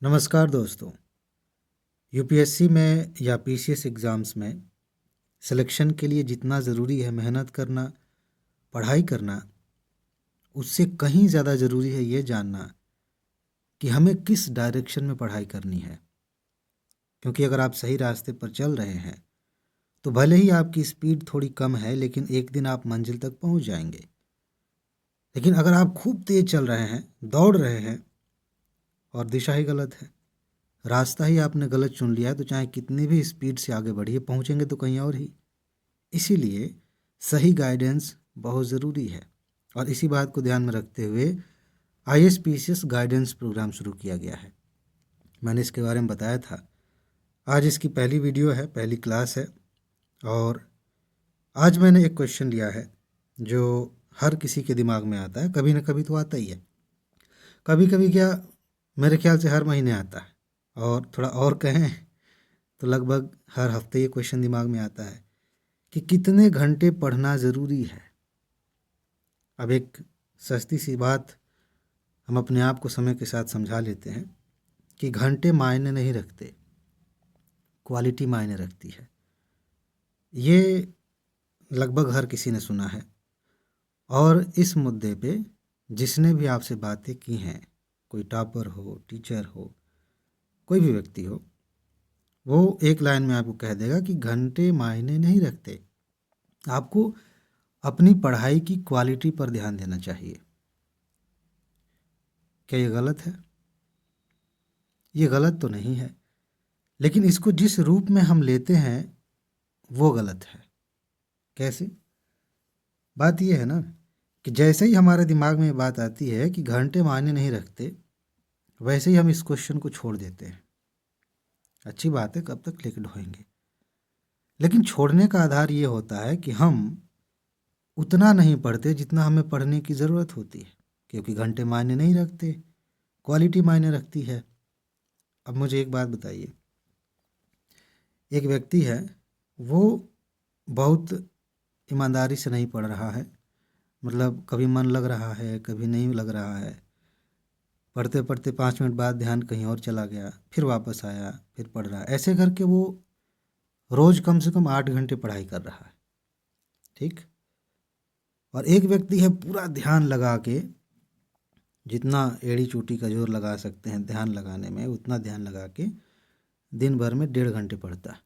नमस्कार दोस्तों। यूपीएससी में या पीसीएस एग्ज़ाम्स में सिलेक्शन के लिए जितना ज़रूरी है मेहनत करना, पढ़ाई करना, उससे कहीं ज़्यादा ज़रूरी है ये जानना कि हमें किस डायरेक्शन में पढ़ाई करनी है। क्योंकि अगर आप सही रास्ते पर चल रहे हैं तो भले ही आपकी स्पीड थोड़ी कम है, लेकिन एक दिन आप मंजिल तक पहुंच जाएंगे। लेकिन अगर आप खूब तेज़ चल रहे हैं, दौड़ रहे हैं और दिशा ही गलत है, रास्ता ही आपने गलत चुन लिया है, तो चाहे कितनी भी स्पीड से आगे बढ़िए, पहुंचेंगे तो कहीं और ही। इसीलिए सही गाइडेंस बहुत ज़रूरी है और इसी बात को ध्यान में रखते हुए आईएसपीसीएस गाइडेंस प्रोग्राम शुरू किया गया है। मैंने इसके बारे में बताया था। आज इसकी पहली वीडियो है, पहली क्लास है और आज मैंने एक क्वेश्चन लिया है जो हर किसी के दिमाग में आता है, कभी ना कभी तो आता ही है। कभी कभी क्या, मेरे ख्याल से हर महीने आता है, और थोड़ा और कहें तो लगभग हर हफ्ते ये क्वेश्चन दिमाग में आता है कि कितने घंटे पढ़ना ज़रूरी है। अब एक सस्ती सी बात हम अपने आप को समय के साथ समझा लेते हैं कि घंटे मायने नहीं रखते, क्वालिटी मायने रखती है। ये लगभग हर किसी ने सुना है और इस मुद्दे पे जिसने भी आपसे बातें की हैं, कोई टॉपर हो, टीचर हो, कोई भी व्यक्ति हो, वो एक लाइन में आपको कह देगा कि घंटे मायने नहीं रखते, आपको अपनी पढ़ाई की क्वालिटी पर ध्यान देना चाहिए। क्या ये गलत है? ये गलत तो नहीं है, लेकिन इसको जिस रूप में हम लेते हैं वो गलत है। कैसे? बात ये है ना कि जैसे ही हमारे दिमाग में ये बात आती है कि घंटे मायने नहीं रखते, वैसे ही हम इस क्वेश्चन को छोड़ देते हैं। अच्छी बात है, कब तक लेके ढोएंगे। लेकिन छोड़ने का आधार ये होता है कि हम उतना नहीं पढ़ते जितना हमें पढ़ने की ज़रूरत होती है, क्योंकि घंटे मायने नहीं रखते, क्वालिटी मायने रखती है। अब मुझे एक बात बताइए, एक व्यक्ति है, वो बहुत ईमानदारी से नहीं पढ़ रहा है, मतलब कभी मन लग रहा है, कभी नहीं लग रहा है, पढ़ते पढ़ते 5 मिनट बाद ध्यान कहीं और चला गया, फिर वापस आया, फिर पढ़ रहा है। ऐसे करके वो रोज़ कम से कम 8 घंटे पढ़ाई कर रहा है। ठीक। और एक व्यक्ति है, पूरा ध्यान लगा के, जितना एड़ी चोटी का जोर लगा सकते हैं ध्यान लगाने में, उतना ध्यान लगा के दिन भर में 1.5 घंटे पढ़ता है,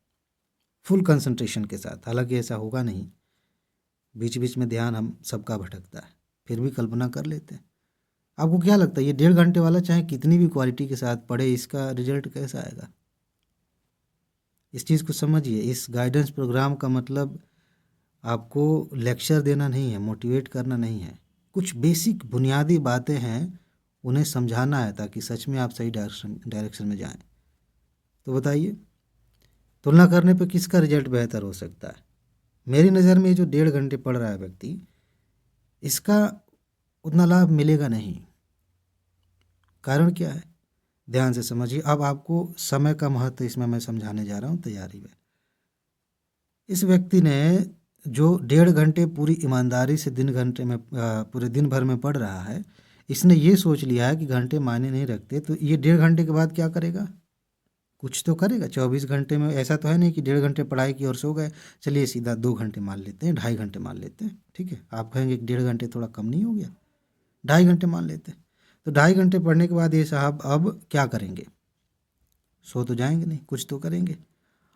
फुल कंसंट्रेशन के साथ। हालांकि ऐसा होगा नहीं, बीच बीच में ध्यान हम सबका भटकता है, फिर भी कल्पना कर लेते हैं। आपको क्या लगता है ये 1.5 घंटे वाला चाहे कितनी भी क्वालिटी के साथ पढ़े, इसका रिजल्ट कैसा आएगा? इस चीज़ को समझिए। इस गाइडेंस प्रोग्राम का मतलब आपको लेक्चर देना नहीं है, मोटिवेट करना नहीं है। कुछ बेसिक बुनियादी बातें हैं, उन्हें समझाना है ताकि सच में आप सही डायरेक्शन में जाएं। तो बताइए, तुलना करने पे किसका रिजल्ट बेहतर हो सकता है? मेरी नज़र में ये जो 1.5 घंटे पढ़ रहा है व्यक्ति, इसका उतना लाभ मिलेगा नहीं। कारण क्या है? ध्यान से समझिए। अब आपको समय का महत्व इसमें मैं समझाने जा रहा हूँ, तैयारी में। इस व्यक्ति ने जो 1.5 घंटे पूरी ईमानदारी से पूरे दिन भर में पढ़ रहा है, इसने ये सोच लिया है कि घंटे मायने नहीं रखते, तो ये 1.5 घंटे के बाद क्या करेगा? कुछ तो करेगा। 24 घंटे में ऐसा तो है नहीं कि 1.5 घंटे पढ़ाई की और सो गए। चलिए सीधा 2 घंटे मान लेते हैं, 2.5 घंटे मान लेते हैं, ठीक है। आप कहेंगे कि 1.5 घंटे थोड़ा कम नहीं हो गया, 2.5 घंटे मान लेते हैं। तो 2.5 घंटे पढ़ने के बाद ये साहब अब क्या करेंगे? सो तो जाएंगे नहीं, कुछ तो करेंगे।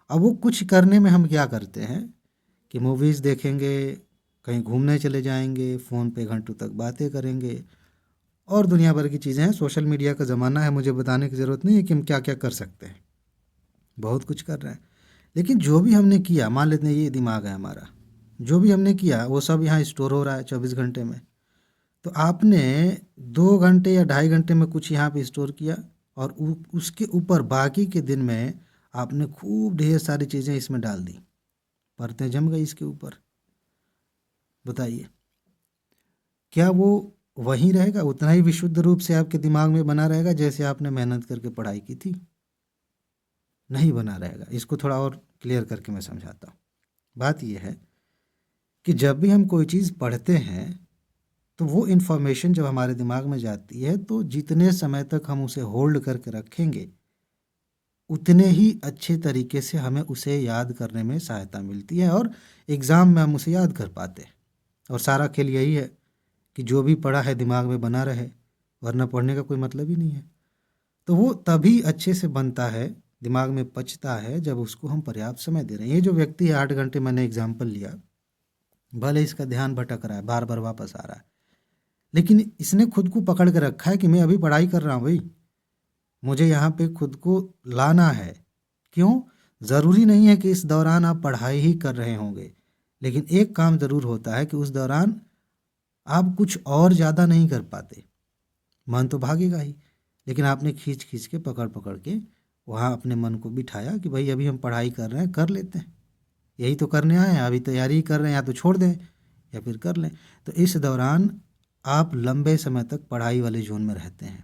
अब वो कुछ करने में हम क्या करते हैं कि मूवीज़ देखेंगे, कहीं घूमने चले जाएंगे, फ़ोन पे घंटों तक बातें करेंगे और दुनिया भर की चीज़ें हैं। सोशल मीडिया का ज़माना है, मुझे बताने की ज़रूरत नहीं है कि हम क्या क्या कर सकते हैं, बहुत कुछ कर रहे हैं। लेकिन जो भी हमने किया, मान लेते हैं ये दिमाग है हमारा, जो भी हमने किया वो सब यहाँ स्टोर हो रहा है 24 घंटे में। तो आपने 2 घंटे या 2.5 घंटे में कुछ यहाँ पे स्टोर किया और उसके ऊपर बाकी के दिन में आपने खूब ढेर सारी चीज़ें इसमें डाल दी, परतें जम गई इसके ऊपर। बताइए, क्या वो वहीं रहेगा, उतना ही विशुद्ध रूप से आपके दिमाग में बना रहेगा जैसे आपने मेहनत करके पढ़ाई की थी? नहीं बना रहेगा। इसको थोड़ा और क्लियर करके मैं समझाता हूँ। बात यह है कि जब भी हम कोई चीज़ पढ़ते हैं तो वो इन्फॉर्मेशन जब हमारे दिमाग में जाती है तो जितने समय तक हम उसे होल्ड करके रखेंगे उतने ही अच्छे तरीके से हमें उसे याद करने में सहायता मिलती है और एग्ज़ाम में हम उसे याद कर पाते हैं। और सारा खेल यही है कि जो भी पढ़ा है दिमाग में बना रहे, वरना पढ़ने का कोई मतलब ही नहीं है। तो वो तभी अच्छे से बनता है, दिमाग में पचता है, जब उसको हम पर्याप्त समय दे रहे हैं। ये जो व्यक्ति है 8 घंटे, मैंने एग्जाम्पल लिया, भले इसका ध्यान भटक रहा है, बार बार वापस आ रहा है, लेकिन इसने खुद को पकड़ के रखा है कि मैं अभी पढ़ाई कर रहा हूँ भाई, मुझे यहाँ पे खुद को लाना है। क्यों? ज़रूरी नहीं है कि इस दौरान आप पढ़ाई ही कर रहे होंगे, लेकिन एक काम ज़रूर होता है कि उस दौरान आप कुछ और ज़्यादा नहीं कर पाते, मन तो भागेगा ही, लेकिन आपने खींच खींच के पकड़ पकड़ के वहाँ अपने मन को बिठाया कि भाई अभी हम पढ़ाई कर रहे हैं, कर लेते हैं, यही तो करने आए हैं, अभी तैयारी ही कर रहे हैं, या तो छोड़ दें या फिर कर लें। तो इस दौरान आप लंबे समय तक पढ़ाई वाले जोन में रहते हैं,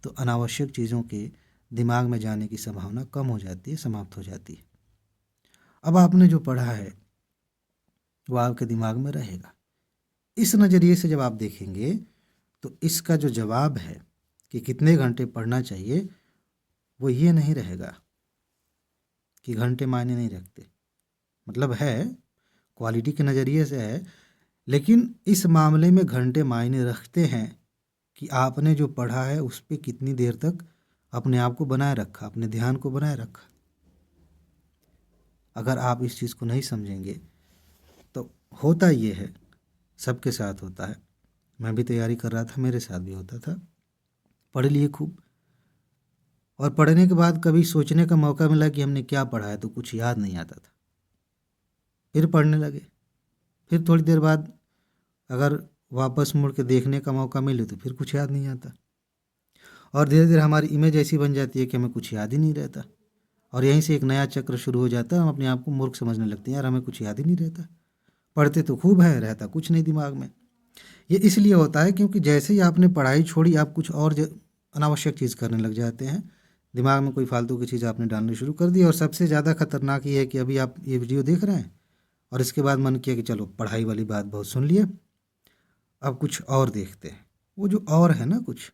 तो अनावश्यक चीज़ों के दिमाग में जाने की संभावना कम हो जाती है, समाप्त हो जाती है। अब आपने जो पढ़ा है वो आपके दिमाग में रहेगा। इस नज़रिए से जब आप देखेंगे तो इसका जो जवाब है कि कितने घंटे पढ़ना चाहिए, वो ये नहीं रहेगा कि घंटे मायने नहीं रखते। मतलब है, क्वालिटी के नज़रिए से है, लेकिन इस मामले में घंटे मायने रखते हैं कि आपने जो पढ़ा है उस पर कितनी देर तक अपने आप को बनाए रखा, अपने ध्यान को बनाए रखा। अगर आप इस चीज़ को नहीं समझेंगे तो होता ये है, सबके साथ होता है, मैं भी तैयारी कर रहा था, मेरे साथ भी होता था, पढ़ लिए खूब, और पढ़ने के बाद कभी सोचने का मौका मिला कि हमने क्या पढ़ा है तो कुछ याद नहीं आता था। फिर पढ़ने लगे, फिर थोड़ी देर बाद अगर वापस मुड़ के देखने का मौका मिले तो फिर कुछ याद नहीं आता, और धीरे धीरे हमारी इमेज ऐसी बन जाती है कि हमें कुछ याद ही नहीं रहता, और यहीं से एक नया चक्र शुरू हो जाता है। हम अपने आप को मूर्ख समझने लगते हैं, यार हमें कुछ याद ही नहीं रहता, पढ़ते तो खूब है, रहता कुछ नहीं दिमाग में। ये इसलिए होता है क्योंकि जैसे ही आपने पढ़ाई छोड़ी, आप कुछ और अनावश्यक चीज़ करने लग जाते हैं, दिमाग में कोई फालतू की चीज़ आपने डालनी शुरू कर दी। और सबसे ज़्यादा खतरनाक ये है कि अभी आप ये वीडियो देख रहे हैं और इसके बाद मन किया कि चलो पढ़ाई वाली बात बहुत सुन लिए, अब कुछ और देखते हैं। वो जो और है ना कुछ,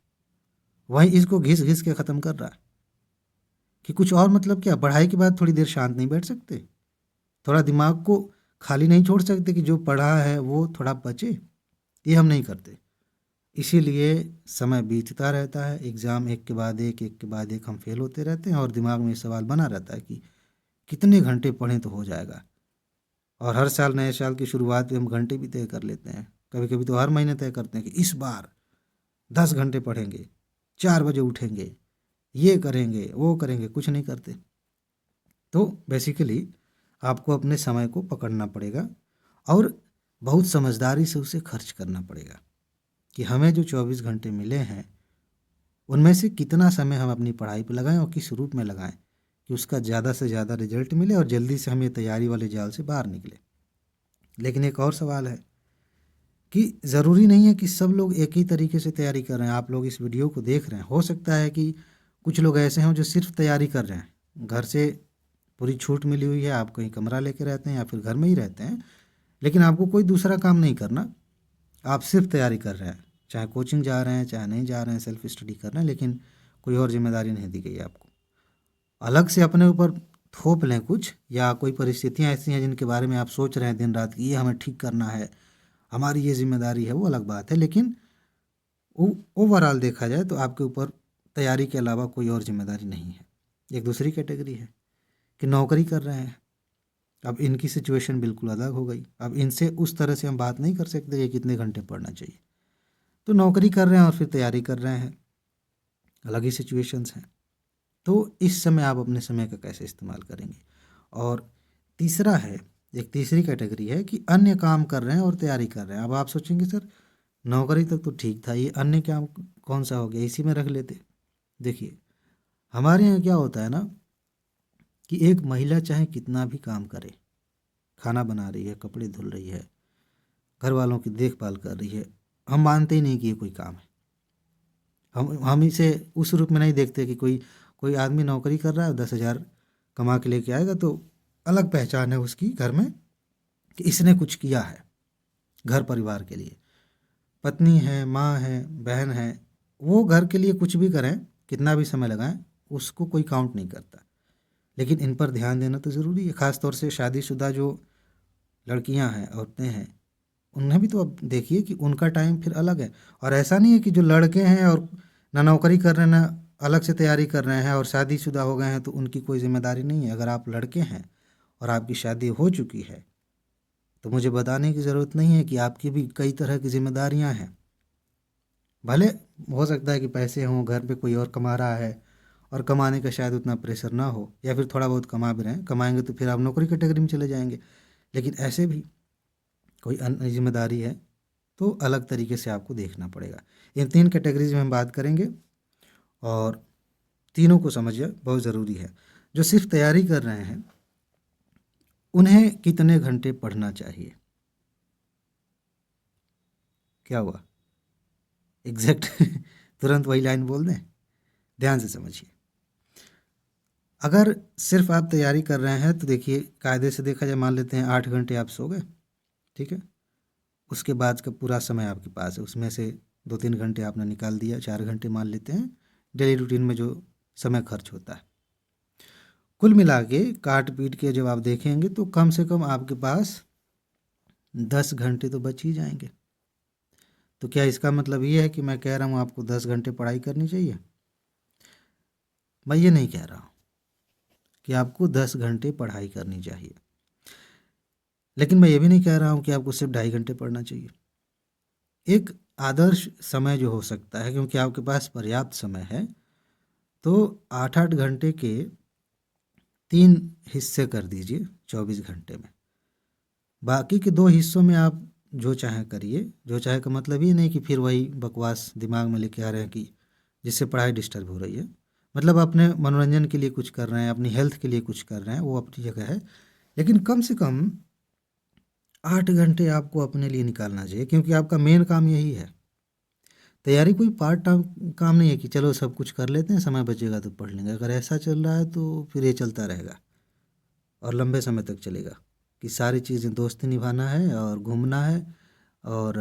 वही इसको घिस घिस के ख़त्म कर रहा है। कि कुछ और मतलब क्या, पढ़ाई के बाद थोड़ी देर शांत नहीं बैठ सकते, थोड़ा दिमाग को खाली नहीं छोड़ सकते कि जो पढ़ा है वो थोड़ा पचे? ये हम नहीं करते। इसीलिए समय बीतता रहता है, एग्ज़ाम एक के बाद एक के बाद एक हम फेल होते रहते हैं, और दिमाग में ये सवाल बना रहता है कि कितने घंटे पढ़ें तो हो जाएगा। और हर साल, नए साल की शुरुआत में हम घंटे भी तय कर लेते हैं, कभी कभी तो हर महीने तय करते हैं कि इस बार 10 घंटे पढ़ेंगे, 4 बजे उठेंगे, ये करेंगे वो करेंगे, कुछ नहीं करते। तो बेसिकली आपको अपने समय को पकड़ना पड़ेगा और बहुत समझदारी से उसे खर्च करना पड़ेगा कि हमें जो 24 घंटे मिले हैं उनमें से कितना समय हम अपनी पढ़ाई पर लगाएं और किस रूप में लगाएं कि उसका ज़्यादा से ज़्यादा रिजल्ट मिले और जल्दी से हम ये तैयारी वाले जाल से बाहर निकले। लेकिन एक और सवाल है कि ज़रूरी नहीं है कि सब लोग एक ही तरीके से तैयारी कर रहे हैं। आप लोग इस वीडियो को देख रहे हैं, हो सकता है कि कुछ लोग ऐसे हों जो सिर्फ तैयारी कर रहे हैं, घर से पूरी छूट मिली हुई है, आप कहीं कमरा लेके रहते हैं या फिर घर में ही रहते हैं, लेकिन आपको कोई दूसरा काम नहीं करना, आप सिर्फ तैयारी कर रहे हैं, चाहे कोचिंग जा रहे हैं चाहे नहीं जा रहे हैं, सेल्फ स्टडी कर रहे हैं, लेकिन कोई और जिम्मेदारी नहीं दी गई है आपको। अलग से अपने ऊपर थोप लें कुछ, या कोई परिस्थितियां ऐसी हैं जिनके बारे में आप सोच रहे हैं दिन रात कि ये हमें ठीक करना है, हमारी ये जिम्मेदारी है, वो अलग बात है। लेकिन ओवरऑल देखा जाए तो आपके ऊपर तैयारी के अलावा कोई और जिम्मेदारी नहीं है। एक दूसरी कैटेगरी है कि नौकरी कर रहे हैं, अब इनकी सिचुएशन बिल्कुल अलग हो गई। अब इनसे उस तरह से हम बात नहीं कर सकते कि कितने घंटे पढ़ना चाहिए, तो नौकरी कर रहे हैं और फिर तैयारी कर रहे हैं, अलग ही सिचुएशंस हैं। तो इस समय आप अपने समय का कैसे इस्तेमाल करेंगे। और तीसरा है, एक तीसरी कैटेगरी है कि अन्य काम कर रहे हैं और तैयारी कर रहे हैं। अब आप सोचेंगे सर नौकरी तक तो ठीक था, ये अन्य काम कौन सा हो गया, इसी में रख लेते। देखिए हमारे यहाँ क्या होता है ना कि एक महिला चाहे कितना भी काम करे, खाना बना रही है, कपड़े धुल रही है, घर वालों की देखभाल कर रही है, हम मानते ही नहीं कि ये कोई काम है। हम इसे उस रूप में नहीं देखते कि कोई कोई आदमी नौकरी कर रहा है, 10,000 कमा के लेके आएगा तो अलग पहचान है उसकी घर में कि इसने कुछ किया है घर परिवार के लिए। पत्नी है, माँ है, बहन है, वो घर के लिए कुछ भी करें, कितना भी समय लगाएं, उसको कोई काउंट नहीं करता। लेकिन इन पर ध्यान देना तो ज़रूरी है, ख़ास तौर से शादीशुदा जो लड़कियां हैं, औरतें हैं, उन्हें भी तो अब देखिए कि उनका टाइम फिर अलग है। और ऐसा नहीं है कि जो लड़के हैं और ना नौकरी कर रहे हैं, ना अलग से तैयारी कर रहे हैं और शादीशुदा हो गए हैं तो उनकी कोई जिम्मेदारी नहीं है। अगर आप लड़के हैं और आपकी शादी हो चुकी है तो मुझे बताने की ज़रूरत नहीं है कि आपकी भी कई तरह की जिम्मेदारियां हैं। भले हो सकता है कि पैसे हों, घर पे कोई और कमा रहा है और कमाने का शायद उतना प्रेशर ना हो, या फिर थोड़ा बहुत कमा भी रहे हैं, कमाएंगे तो फिर आप नौकरी कैटेगरी में चले जाएंगे। लेकिन ऐसे भी कोई अन्य जिम्मेदारी है तो अलग तरीके से आपको देखना पड़ेगा। इन 3 कैटेगरीज में हम बात करेंगे और तीनों को समझिए, बहुत ज़रूरी है। जो सिर्फ तैयारी कर रहे हैं उन्हें कितने घंटे पढ़ना चाहिए? क्या हुआ? एग्जैक्ट तुरंत वही लाइन बोल दें? ध्यान से समझिए। अगर सिर्फ आप तैयारी कर रहे हैं तो देखिए, कायदे से देखा जाए, मान लेते हैं 8 घंटे आप सो गए, ठीक है। उसके बाद का पूरा समय आपके पास है, उसमें से 2-3 घंटे आपने निकाल दिया, 4 घंटे मान लेते हैं डेली रूटीन में जो समय खर्च होता है। कुल मिला के काट पीट के जब आप देखेंगे तो कम से कम आपके पास 10 घंटे तो बच ही जाएंगे। तो क्या इसका मतलब ये है कि मैं कह रहा हूँ आपको 10 घंटे पढ़ाई करनी चाहिए? मैं ये नहीं कह रहा हूँ कि आपको 10 घंटे पढ़ाई करनी चाहिए, लेकिन मैं ये भी नहीं कह रहा हूँ कि आपको सिर्फ 2.5 घंटे पढ़ना चाहिए। एक आदर्श समय जो हो सकता है, क्योंकि आपके पास पर्याप्त समय है, तो 8-8 घंटे के 3 हिस्से कर दीजिए 24 घंटे में। बाकी के 2 हिस्सों में आप जो चाहें करिए। जो चाहे का मतलब ये नहीं कि फिर वही बकवास दिमाग में लेके आ रहे हैं कि जिससे पढ़ाई डिस्टर्ब हो रही है। मतलब अपने मनोरंजन के लिए कुछ कर रहे हैं, अपनी हेल्थ के लिए कुछ कर रहे हैं, वो अपनी जगह है, लेकिन कम से कम 8 घंटे आपको अपने लिए निकालना चाहिए, क्योंकि आपका मेन काम यही है। तैयारी कोई पार्ट टाइम काम नहीं है कि चलो सब कुछ कर लेते हैं, समय बचेगा तो पढ़ लेंगे। अगर ऐसा चल रहा है तो फिर ये चलता रहेगा और लंबे समय तक चलेगा कि सारी चीज़ें दोस्ती निभाना है और घूमना है, और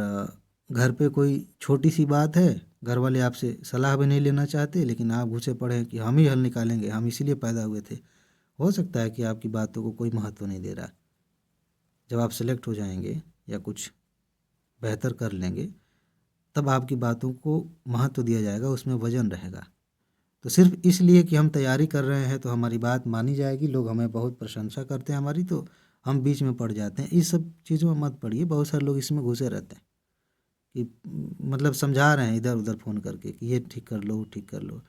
घर पे कोई छोटी सी बात है, घर वाले आपसे सलाह भी नहीं लेना चाहते, लेकिन आप घुसे पड़े हैं कि हम ही हल निकालेंगे, हम इसीलिए पैदा हुए थे। हो सकता है कि आपकी बातों को कोई महत्व नहीं दे रहा। जब आप सेलेक्ट हो जाएंगे या कुछ बेहतर कर लेंगे तब आपकी बातों को महत्व दिया जाएगा, उसमें वजन रहेगा। तो सिर्फ इसलिए कि हम तैयारी कर रहे हैं तो हमारी बात मानी जाएगी, लोग हमें बहुत प्रशंसा करते हैं हमारी, तो हम बीच में पड़ जाते हैं। इस सब चीज़ों में मत पड़िए। बहुत सारे लोग इसमें घुसे रहते हैं कि मतलब समझा रहे हैं इधर उधर फ़ोन करके कि ये ठीक कर लो, वो ठीक कर लो।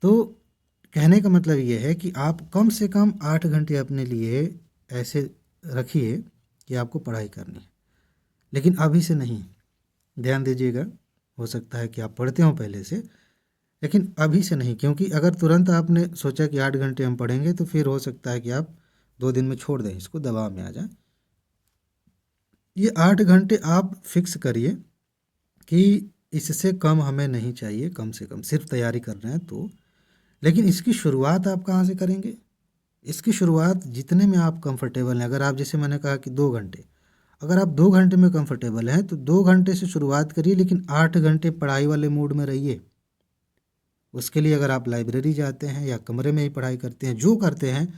तो कहने का मतलब ये है कि आप कम से कम 8 घंटे अपने लिए ऐसे रखिए कि आपको पढ़ाई करनी है, लेकिन अभी से नहीं। ध्यान दीजिएगा, हो सकता है कि आप पढ़ते हो पहले से, लेकिन अभी से नहीं, क्योंकि अगर तुरंत आपने सोचा कि 8 घंटे हम पढ़ेंगे तो फिर हो सकता है कि आप 2 दिन में छोड़ दें, इसको दबाव में आ जाए। ये 8 घंटे आप फिक्स करिए कि इससे कम हमें नहीं चाहिए, कम से कम सिर्फ तैयारी कर रहे हैं तो। लेकिन इसकी शुरुआत आप कहाँ से करेंगे? इसकी शुरुआत जितने में आप कंफर्टेबल हैं। अगर आप, जैसे मैंने कहा कि 2 घंटे, अगर आप 2 घंटे में कंफर्टेबल हैं तो 2 घंटे से शुरुआत करिए, लेकिन 8 घंटे पढ़ाई वाले मूड में रहिए। उसके लिए अगर आप लाइब्रेरी जाते हैं या कमरे में ही पढ़ाई करते हैं, जो करते हैं,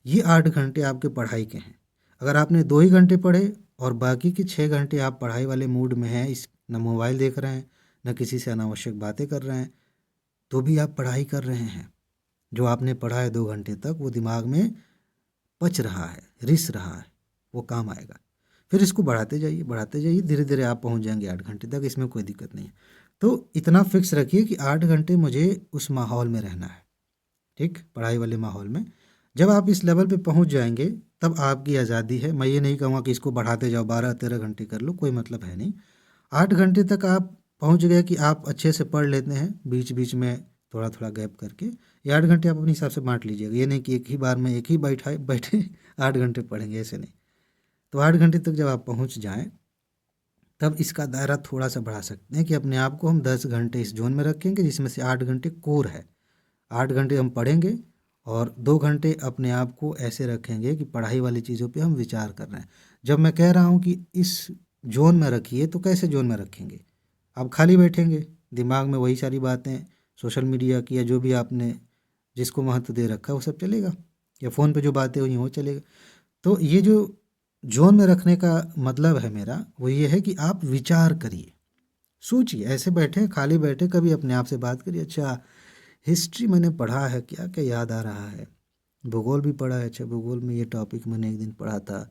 ये 8 घंटे आपके पढ़ाई के हैं। अगर आपने 2 ही घंटे पढ़े और बाकी के 6 घंटे आप पढ़ाई वाले मूड में हैं, इस न मोबाइल देख रहे हैं, न किसी से अनावश्यक बातें कर रहे हैं, तो भी आप पढ़ाई कर रहे हैं। जो आपने पढ़ा है 2 घंटे तक, वो दिमाग में पच रहा है, रिस रहा है, वो काम आएगा। फिर इसको बढ़ाते जाइए, धीरे धीरे आप पहुंच जाएंगे 8 घंटे तक, इसमें कोई दिक्कत नहीं है। तो इतना फिक्स रखिए कि 8 घंटे मुझे उस माहौल में रहना है, ठीक, पढ़ाई वाले माहौल में। जब आप इस लेवल पे पहुंच जाएंगे तब आपकी आज़ादी है। मैं ये नहीं कहूँगा कि इसको बढ़ाते जाओ, 12-13 घंटे कर लो, कोई मतलब है नहीं। 8 घंटे तक आप पहुंच गए कि आप अच्छे से पढ़ लेते हैं, बीच बीच में थोड़ा थोड़ा गैप करके। ये 8 घंटे आप अपने हिसाब से बांट लीजिएगा, ये नहीं कि एक ही बार में एक ही बैठे 8 घंटे पढ़ेंगे, ऐसे नहीं। तो 8 घंटे तक जब आप पहुंच जाएं तब इसका दायरा थोड़ा सा बढ़ा सकते हैं कि अपने आप को हम 10 घंटे इस जोन में रखेंगे, जिसमें से 8 घंटे कोर है। 8 घंटे हम पढ़ेंगे और 2 घंटे अपने आप को ऐसे रखेंगे कि पढ़ाई वाली चीज़ों पे हम विचार कर रहे हैं। जब मैं कह रहा हूँ कि इस जोन में रखिए, तो कैसे जोन में रखेंगे? आप खाली बैठेंगे, दिमाग में वही सारी बातें, सोशल मीडिया की या जो भी आपने जिसको महत्व दे रखा है वो सब चलेगा, या फ़ोन पे जो बातें हुई हैं वो चलेगा। तो ये जो ज़ोन में रखने का मतलब है मेरा, वो ये है कि आप विचार करिए, सोचिए, ऐसे बैठे खाली बैठे कभी अपने आप से बात करिए, अच्छा हिस्ट्री मैंने पढ़ा है, क्या क्या याद आ रहा है, भूगोल भी पढ़ा है, अच्छा भूगोल में ये टॉपिक मैंने एक दिन पढ़ा था,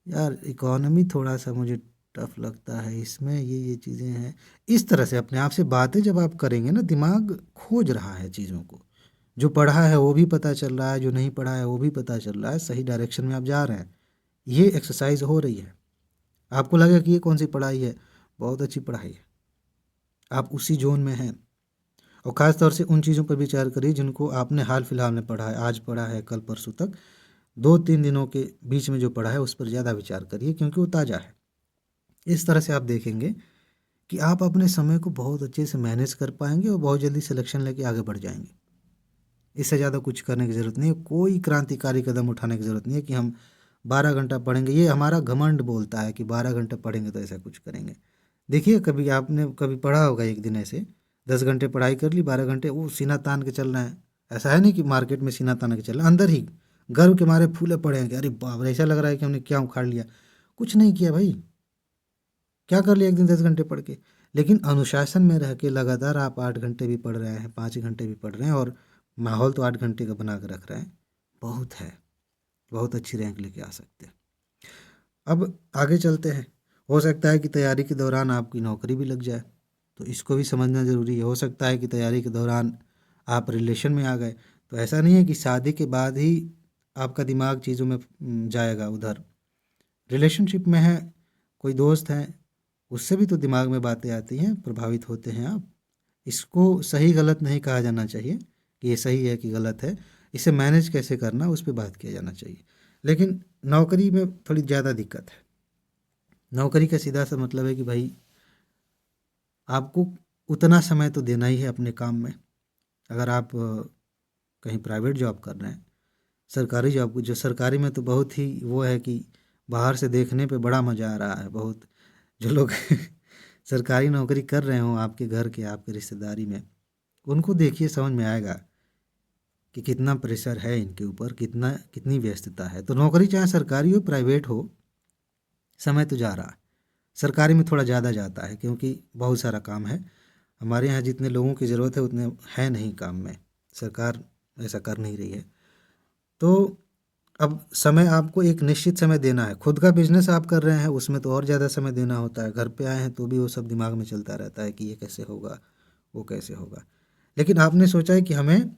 यार इकोनॉमी थोड़ा सा मुझे टफ लगता है, इसमें ये चीज़ें हैं। इस तरह से अपने आप से बातें जब आप करेंगे ना, दिमाग खोज रहा है चीज़ों को, जो पढ़ा है वो भी पता चल रहा है, जो नहीं पढ़ा है वो भी पता चल रहा है, सही डायरेक्शन में आप जा रहे हैं, ये एक्सरसाइज हो रही है। आपको लगेगा कि ये कौन सी पढ़ाई है, बहुत अच्छी पढ़ाई है, आप उसी जोन में हैं। और ख़ास तौर से उन चीज़ों पर विचार करिए जिनको आपने हाल फिलहाल में पढ़ा है, आज पढ़ा है, कल परसों तक, 2-3 दिनों के बीच में जो पढ़ा है उस पर ज़्यादा विचार करिए, क्योंकि वो ताज़ा है। इस तरह से आप देखेंगे कि आप अपने समय को बहुत अच्छे से मैनेज कर पाएंगे और बहुत जल्दी सिलेक्शन लेके आगे बढ़ जाएंगे। इससे ज़्यादा कुछ करने की ज़रूरत नहीं है, कोई क्रांतिकारी कदम उठाने की ज़रूरत नहीं है कि हम 12 घंटा पढ़ेंगे। ये हमारा घमंड बोलता है कि 12 घंटे पढ़ेंगे तो ऐसा कुछ करेंगे। देखिए, कभी आपने कभी पढ़ा होगा एक दिन ऐसे 10 घंटे पढ़ाई कर ली, 12 घंटे वो सीना तान के चल रहे हैं। ऐसा है नहीं कि मार्केट में सीना तान के चल रहे हैं, अंदर ही गर्व के मारे फूले पड़े हैं कि अरे बाप रे, ऐसा लग रहा है कि हमने क्या उखाड़ लिया। कुछ नहीं किया भाई, क्या कर लिया एक दिन 10 घंटे पढ़ के। लेकिन अनुशासन में रह के लगातार आप 8 घंटे भी पढ़ रहे हैं, 5 घंटे भी पढ़ रहे हैं, और माहौल तो 8 घंटे का बना के रख रहे हैं, बहुत है, बहुत अच्छी रैंक लेके आ सकते हैं। अब आगे चलते हैं। हो सकता है कि तैयारी के दौरान आपकी नौकरी भी लग जाए, तो इसको भी समझना ज़रूरी है। हो सकता है कि तैयारी के दौरान आप रिलेशन में आ गए, तो ऐसा नहीं है कि शादी के बाद ही आपका दिमाग चीज़ों में जाएगा उधर। रिलेशनशिप में है, कोई दोस्त है, उससे भी तो दिमाग में बातें आती हैं, प्रभावित होते हैं आप। इसको सही गलत नहीं कहा जाना चाहिए कि ये सही है कि गलत है, इसे मैनेज कैसे करना उस पर बात किया जाना चाहिए। लेकिन नौकरी में थोड़ी ज़्यादा दिक्कत है। नौकरी का सीधा सा मतलब है कि भाई आपको उतना समय तो देना ही है अपने काम में। अगर आप कहीं प्राइवेट जॉब कर रहे हैं, सरकारी जॉब, जो सरकारी में तो बहुत ही वो है कि बाहर से देखने पे बड़ा मज़ा आ रहा है बहुत। जो लोग सरकारी नौकरी कर रहे हों आपके घर के, आपके रिश्तेदारी में, उनको देखिए, समझ में आएगा कि कितना प्रेशर है इनके ऊपर, कितनी व्यस्तता है। तो नौकरी चाहे सरकारी हो प्राइवेट हो, समय तो जा रहा है। सरकारी में थोड़ा ज़्यादा जाता है क्योंकि बहुत सारा काम है। हमारे यहाँ जितने लोगों की ज़रूरत है उतने है नहीं काम में, सरकार ऐसा कर नहीं रही है। तो अब समय आपको एक निश्चित समय देना है। खुद का बिजनेस आप कर रहे हैं, उसमें तो और ज़्यादा समय देना होता है। घर पे आए हैं तो भी वो सब दिमाग में चलता रहता है कि ये कैसे होगा, वो कैसे होगा। लेकिन आपने सोचा है कि हमें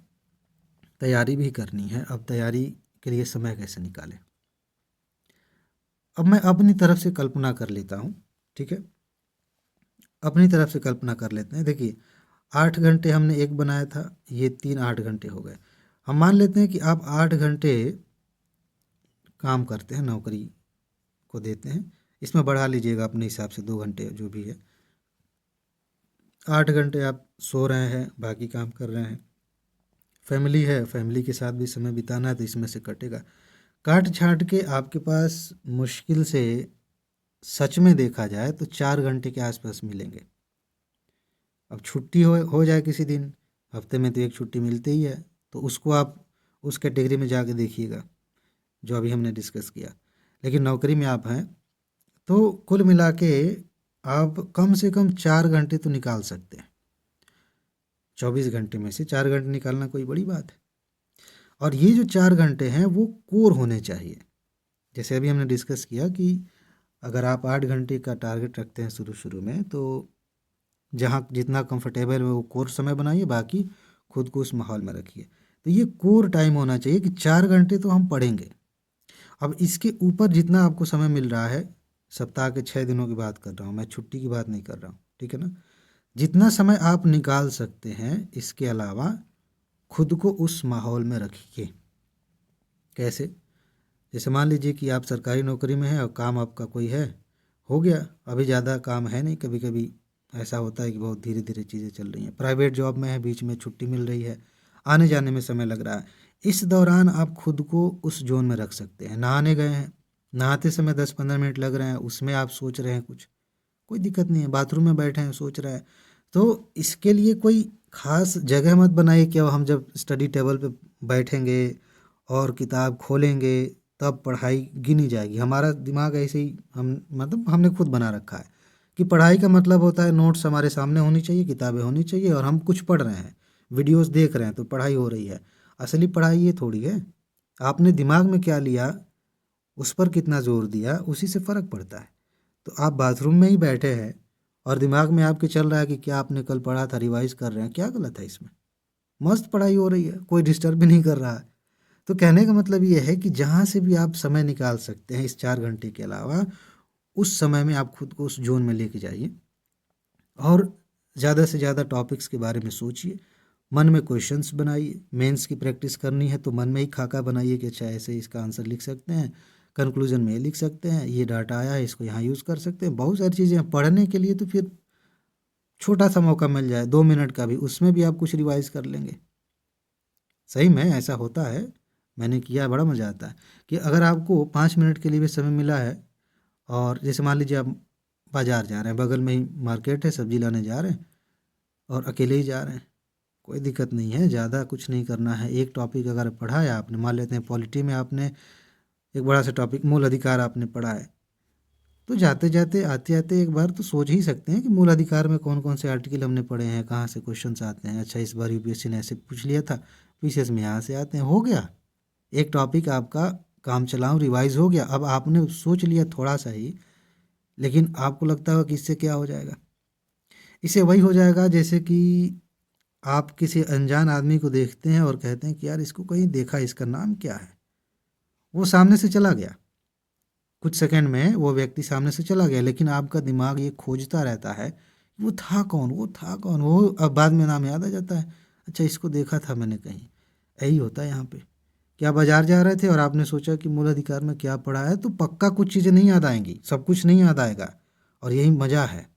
तैयारी भी करनी है, अब तैयारी के लिए समय कैसे निकालें। अब मैं अपनी तरफ से कल्पना कर लेता हूँ, ठीक है, अपनी तरफ से कल्पना कर लेते हैं। देखिए, 8 घंटे हमने एक बनाया था, ये 3 8 घंटे हो गए। हम मान लेते हैं कि आप 8 घंटे काम करते हैं, नौकरी को देते हैं। इसमें बढ़ा लीजिएगा अपने हिसाब से 2 घंटे जो भी है। 8 घंटे आप सो रहे हैं, बाकी काम कर रहे हैं। फैमिली है, फैमिली के साथ भी समय बिताना है, तो इसमें से कटेगा। काट छाँट के आपके पास मुश्किल से, सच में देखा जाए तो 4 घंटे के आसपास मिलेंगे। अब छुट्टी हो जाए किसी दिन, हफ्ते में तो एक छुट्टी मिलती ही है, तो उसको आप उस कैटेगरी में जाके देखिएगा जो अभी हमने डिस्कस किया। लेकिन नौकरी में आप हैं तो कुल मिला के आप कम से कम 4 घंटे तो निकाल सकते हैं। 24 घंटे में से 4 घंटे निकालना कोई बड़ी बात है। और ये जो 4 घंटे हैं वो कोर होने चाहिए। जैसे अभी हमने डिस्कस किया कि अगर आप 8 घंटे का टारगेट रखते हैं शुरू शुरू में, तो जहाँ जितना कंफर्टेबल है वो कोर समय बनाइए, बाकी खुद को उस माहौल में रखिए। तो ये कोर टाइम होना चाहिए कि 4 घंटे तो हम पढ़ेंगे। अब इसके ऊपर जितना आपको समय मिल रहा है, सप्ताह के 6 दिनों की बात कर रहा हूँ मैं, छुट्टी की बात नहीं कर रहा हूँ, ठीक है ना। जितना समय आप निकाल सकते हैं, इसके अलावा खुद को उस माहौल में रखिए। कैसे? जैसे मान लीजिए कि आप सरकारी नौकरी में हैं और काम आपका कोई है, हो गया, अभी ज़्यादा काम है नहीं। कभी कभी ऐसा होता है कि बहुत धीरे धीरे चीज़ें चल रही हैं। प्राइवेट जॉब में है, बीच में छुट्टी मिल रही है, आने जाने में समय लग रहा है। इस दौरान आप खुद को उस जोन में रख सकते हैं। नहाने गए हैं, नहाते समय 10-15 मिनट लग रहे हैं, उसमें आप सोच रहे हैं कुछ कोई दिक्कत नहीं है, बाथरूम में बैठे हैं सोच रहे हैं। तो इसके लिए कोई ख़ास जगह मत बनाइए कि अब हम जब स्टडी टेबल पे बैठेंगे और किताब खोलेंगे तब पढ़ाई गिनी जाएगी। हमारा दिमाग ऐसे ही हम मतलब हमने खुद बना रखा है कि पढ़ाई का मतलब होता है नोट्स हमारे सामने होनी चाहिए, किताबें होनी चाहिए और हम कुछ पढ़ रहे हैं, वीडियोस देख रहे हैं तो पढ़ाई हो रही है। असली पढ़ाई ये थोड़ी है। आपने दिमाग में क्या लिया, उस पर कितना ज़ोर दिया, उसी से फ़र्क पड़ता है। तो आप बाथरूम में ही बैठे हैं और दिमाग में आपके चल रहा है कि क्या आपने कल पढ़ा था, रिवाइज़ कर रहे हैं, क्या गलत है इसमें? मस्त पढ़ाई हो रही है, कोई डिस्टर्ब भी नहीं कर रहा है। तो कहने का मतलब ये है कि जहाँ से भी आप समय निकाल सकते हैं इस 4 घंटे के अलावा, उस समय में आप खुद को उस ज़ोन में लेके जाइए और ज़्यादा से ज़्यादा टॉपिक्स के बारे में सोचिए, मन में क्वेश्चंस बनाइए। मेंस की प्रैक्टिस करनी है तो मन में ही खाका बनाइए कि अच्छा ऐसे इसका आंसर लिख सकते हैं, कंक्लूजन में ये लिख सकते हैं, ये डाटा आया है इसको यहाँ यूज़ कर सकते हैं। बहुत सारी चीज़ें हैं पढ़ने के लिए, तो फिर छोटा सा मौका मिल जाए 2 मिनट का भी, उसमें भी आप कुछ रिवाइज़ कर लेंगे। सही में ऐसा होता है, मैंने किया है, बड़ा मज़ा आता है कि अगर आपको 5 मिनट के लिए भी समय मिला है और जैसे मान लीजिए आप बाज़ार जा रहे हैं, बगल में ही मार्केट है, सब्ज़ी लाने जा रहे हैं और अकेले ही जा रहे हैं, कोई दिक्कत नहीं है, ज़्यादा कुछ नहीं करना है। एक टॉपिक अगर पढ़ा है आपने, मान लेते हैं पॉलिटी में आपने एक बड़ा सा टॉपिक मूल अधिकार आपने पढ़ा है, तो जाते जाते आते आते एक बार तो सोच ही सकते हैं कि मूल अधिकार में कौन कौन से आर्टिकल हमने पढ़े हैं, कहाँ से क्वेश्चंस आते हैं। अच्छा इस बार यूपीएससी ने ऐसे पूछ लिया था, पीसीएस में यहाँ से आते हैं, हो गया। एक टॉपिक आपका काम चलाऊँ रिवाइज हो गया। अब आपने सोच लिया थोड़ा सा ही, लेकिन आपको लगता होगा कि इससे क्या हो जाएगा। इससे वही हो जाएगा जैसे कि आप किसी अनजान आदमी को देखते हैं और कहते हैं कि यार इसको कहीं देखा, इसका नाम क्या है। वो सामने से चला गया, कुछ सेकंड में वो व्यक्ति सामने से चला गया, लेकिन आपका दिमाग ये खोजता रहता है वो था कौन, वो था कौन, वो अब बाद में नाम याद आ जाता है, अच्छा इसको देखा था मैंने कहीं। यही होता है यहाँ पे। क्या बाजार जा रहे थे और आपने सोचा कि मूल अधिकार में क्या पढ़ा है, तो पक्का कुछ चीज़ें नहीं याद आएंगी, सब कुछ नहीं याद आएगा। और यही मज़ा है,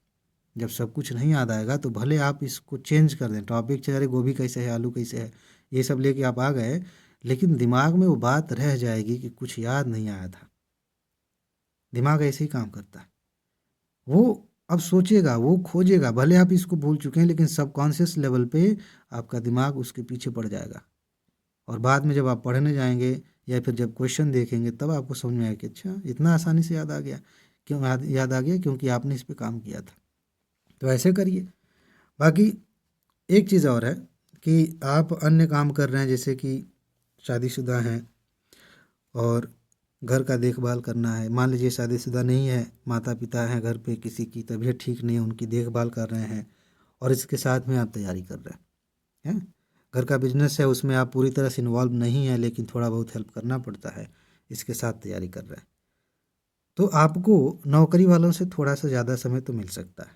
जब सब कुछ नहीं याद आएगा तो भले आप इसको चेंज कर दें, टॉपिक चाहे अरे गोभी कैसे है, आलू कैसे है, ये सब लेके आप आ गए, लेकिन दिमाग में वो बात रह जाएगी कि कुछ याद नहीं आया था। दिमाग ऐसे ही काम करता है, वो अब सोचेगा, वो खोजेगा, भले आप इसको भूल चुके हैं लेकिन सबकॉन्शियस लेवल पे आपका दिमाग उसके पीछे पड़ जाएगा। और बाद में जब आप पढ़ने जाएंगे या फिर जब क्वेश्चन देखेंगे तब आपको समझ में आएगा कि अच्छा इतना आसानी से याद आ गया। क्यों याद आ गया? क्योंकि आपने इस पे काम किया था। तो ऐसे करिए। बाकी एक चीज़ और है कि आप अन्य काम कर रहे हैं, जैसे कि शादीशुदा हैं और घर का देखभाल करना है। मान लीजिए शादीशुदा नहीं है, माता पिता हैं घर पे, किसी की तबीयत ठीक नहीं है, उनकी देखभाल कर रहे हैं और इसके साथ में आप तैयारी कर रहे हैं। घर का बिजनेस है, उसमें आप पूरी तरह से इन्वॉल्व नहीं है लेकिन थोड़ा बहुत हेल्प करना पड़ता है, इसके साथ तैयारी कर रहे हैं। तो आपको नौकरी वालों से थोड़ा सा ज़्यादा समय तो मिल सकता है।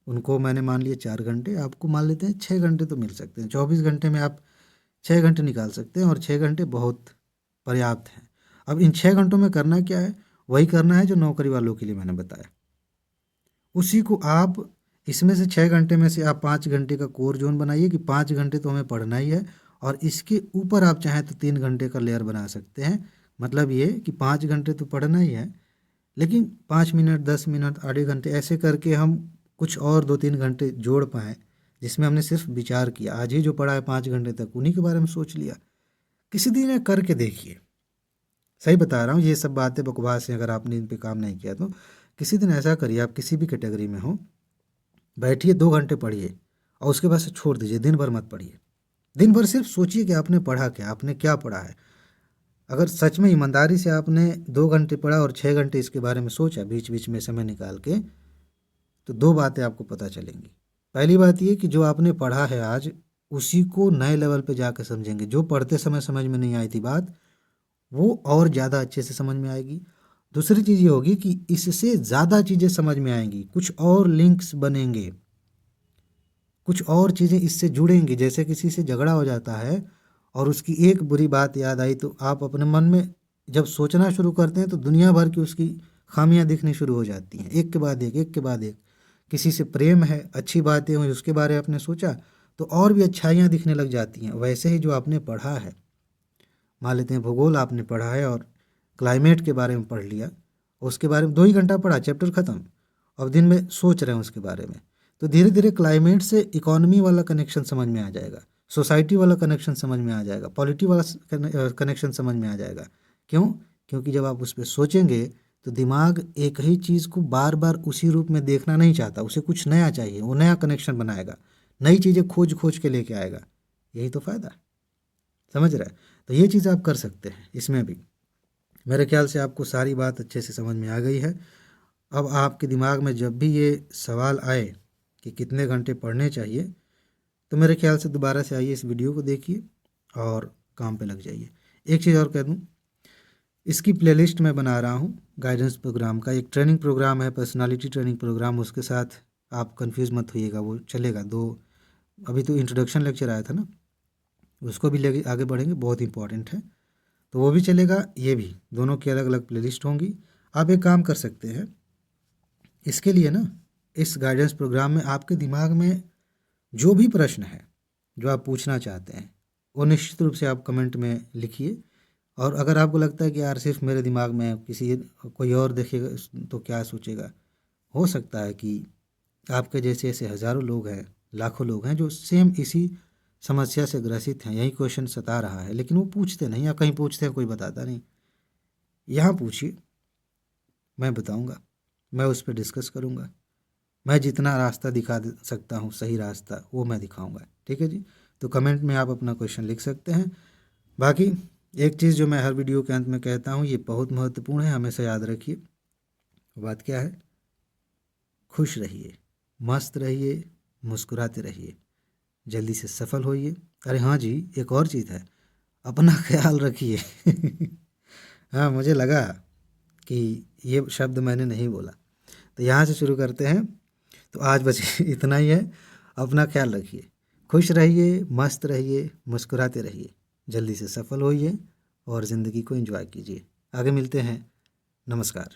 उनको मैंने मान लिया 4 घंटे, आपको मान लेते हैं 6 घंटे तो मिल सकते हैं। 24 घंटे में आप 6 घंटे निकाल सकते हैं और 6 घंटे बहुत पर्याप्त हैं। अब इन 6 घंटों में करना क्या है? वही करना है जो नौकरी वालों के लिए मैंने बताया। उसी को आप इसमें से 6 घंटे में से आप 5 घंटे का कोर जोन बनाइए कि 5 घंटे तो हमें पढ़ना ही है, और इसके ऊपर आप चाहें तो 3 घंटे का लेयर बना सकते हैं। मतलब ये कि 5 घंटे तो पढ़ना ही है, लेकिन 5 मिनट, 10 मिनट, आधे घंटे ऐसे करके हम कुछ और 2-3 घंटे जोड़ पाएँ, जिसमें हमने सिर्फ विचार किया। आज ही जो पढ़ा है 5 घंटे तक उन्हीं के बारे में सोच लिया। किसी दिन करके देखिए। सही बता रहा हूँ, ये सब बातें बकवास हैं, अगर आपने इन पे काम नहीं किया तो किसी दिन ऐसा करिए, आप किसी भी कैटेगरी में हो, बैठिए 2 घंटे पढ़िए और उसके बाद से छोड़ दीजिए, दिन भर मत पढ़िए। दिन भर सिर्फ सोचिए कि आपने पढ़ा क्या, आपने क्या पढ़ा है। अगर सच में ईमानदारी से आपने 2 घंटे पढ़ा और 6 घंटे इसके बारे में सोचा बीच बीच में समय निकाल के, तो 2 बातें आपको पता चलेंगी। पहली बात ये कि जो आपने पढ़ा है आज, उसी को नए लेवल पे जाकर समझेंगे। जो पढ़ते समय समझ में नहीं आई थी बात, वो और ज़्यादा अच्छे से समझ में आएगी। दूसरी चीज़ ये होगी कि इससे ज़्यादा चीज़ें समझ में आएंगी, कुछ और लिंक्स बनेंगे, कुछ और चीज़ें इससे जुड़ेंगी। जैसे किसी से झगड़ा हो जाता है और उसकी एक बुरी बात याद आई, तो आप अपने मन में जब सोचना शुरू करते हैं तो दुनिया भर की उसकी खामियां दिखनी शुरू हो जाती हैं, एक के बाद एक, एक के बाद एक। किसी से प्रेम है, अच्छी बातें हुई, उसके बारे में आपने सोचा तो और भी अच्छाइयाँ दिखने लग जाती हैं। वैसे ही जो आपने पढ़ा है, मान लेते हैं भूगोल आपने पढ़ा है और क्लाइमेट के बारे में पढ़ लिया, उसके बारे में 2 ही घंटा पढ़ा, चैप्टर ख़त्म, अब दिन में सोच रहे हैं उसके बारे में, तो धीरे धीरे क्लाइमेट से इकोनॉमी वाला कनेक्शन समझ में आ जाएगा, सोसाइटी वाला कनेक्शन समझ में आ जाएगा, पॉलिटी वाला कनेक्शन समझ में आ जाएगा। क्यों? क्योंकि जब आप उस पर सोचेंगे तो दिमाग एक ही चीज़ को बार बार उसी रूप में देखना नहीं चाहता, उसे कुछ नया चाहिए, वो नया कनेक्शन बनाएगा, नई चीज़ें खोज खोज के लेके आएगा। यही तो फ़ायदा है, समझ रहे हैं? तो ये चीज़ आप कर सकते हैं इसमें भी। मेरे ख्याल से आपको सारी बात अच्छे से समझ में आ गई है। अब आपके दिमाग में जब भी ये सवाल आए कि कितने घंटे पढ़ने चाहिए, तो मेरे ख्याल से दोबारा से आइए, इस वीडियो को देखिए और काम पे लग जाइए। एक चीज़ और कह दूँ, इसकी प्लेलिस्ट मैं बना रहा हूँ गाइडेंस प्रोग्राम का। एक ट्रेनिंग प्रोग्राम है, पर्सनालिटी ट्रेनिंग प्रोग्राम, उसके साथ आप कंफ्यूज मत होइएगा, वो चलेगा। अभी तो इंट्रोडक्शन लेक्चर आया था ना, उसको भी लेके आगे बढ़ेंगे, बहुत इंपॉर्टेंट है, तो वो भी चलेगा, ये भी, दोनों की अलग अलग प्लेलिस्ट होंगी। आप एक काम कर सकते हैं, इसके लिए ना, इस गाइडेंस प्रोग्राम में आपके दिमाग में जो भी प्रश्न है जो आप पूछना चाहते हैं, वो निश्चित रूप से आप कमेंट में लिखिए। और अगर आपको लगता है कि यार सिर्फ मेरे दिमाग में, कोई और देखेगा तो क्या सोचेगा, हो सकता है कि आपके जैसे ऐसे हज़ारों लोग हैं, लाखों लोग हैं जो सेम इसी समस्या से ग्रसित हैं, यही क्वेश्चन सता रहा है, लेकिन वो पूछते नहीं, या कहीं पूछते हैं कोई बताता नहीं। यहाँ पूछिए, मैं बताऊँगा, मैं उस पर डिस्कस करूँगा, मैं जितना रास्ता दिखा सकता हूँ, सही रास्ता, वो मैं दिखाऊँगा। ठीक है जी? तो कमेंट में आप अपना क्वेश्चन लिख सकते हैं। बाकी एक चीज़ जो मैं हर वीडियो के अंत में कहता हूँ, ये बहुत महत्वपूर्ण है, हमेशा याद रखिए। बात क्या है? खुश रहिए, मस्त रहिए, मुस्कुराते रहिए, जल्दी से सफल होइए। अरे हाँ जी, एक और चीज़ है, अपना ख्याल रखिए। हाँ, मुझे लगा कि ये शब्द मैंने नहीं बोला, तो यहाँ से शुरू करते हैं। तो आज बस इतना ही है। अपना ख्याल रखिए, खुश रहिए, मस्त रहिए, मुस्कुराते रहिए, जल्दी से सफल होइए और ज़िंदगी को एंजॉय कीजिए। आगे मिलते हैं। नमस्कार।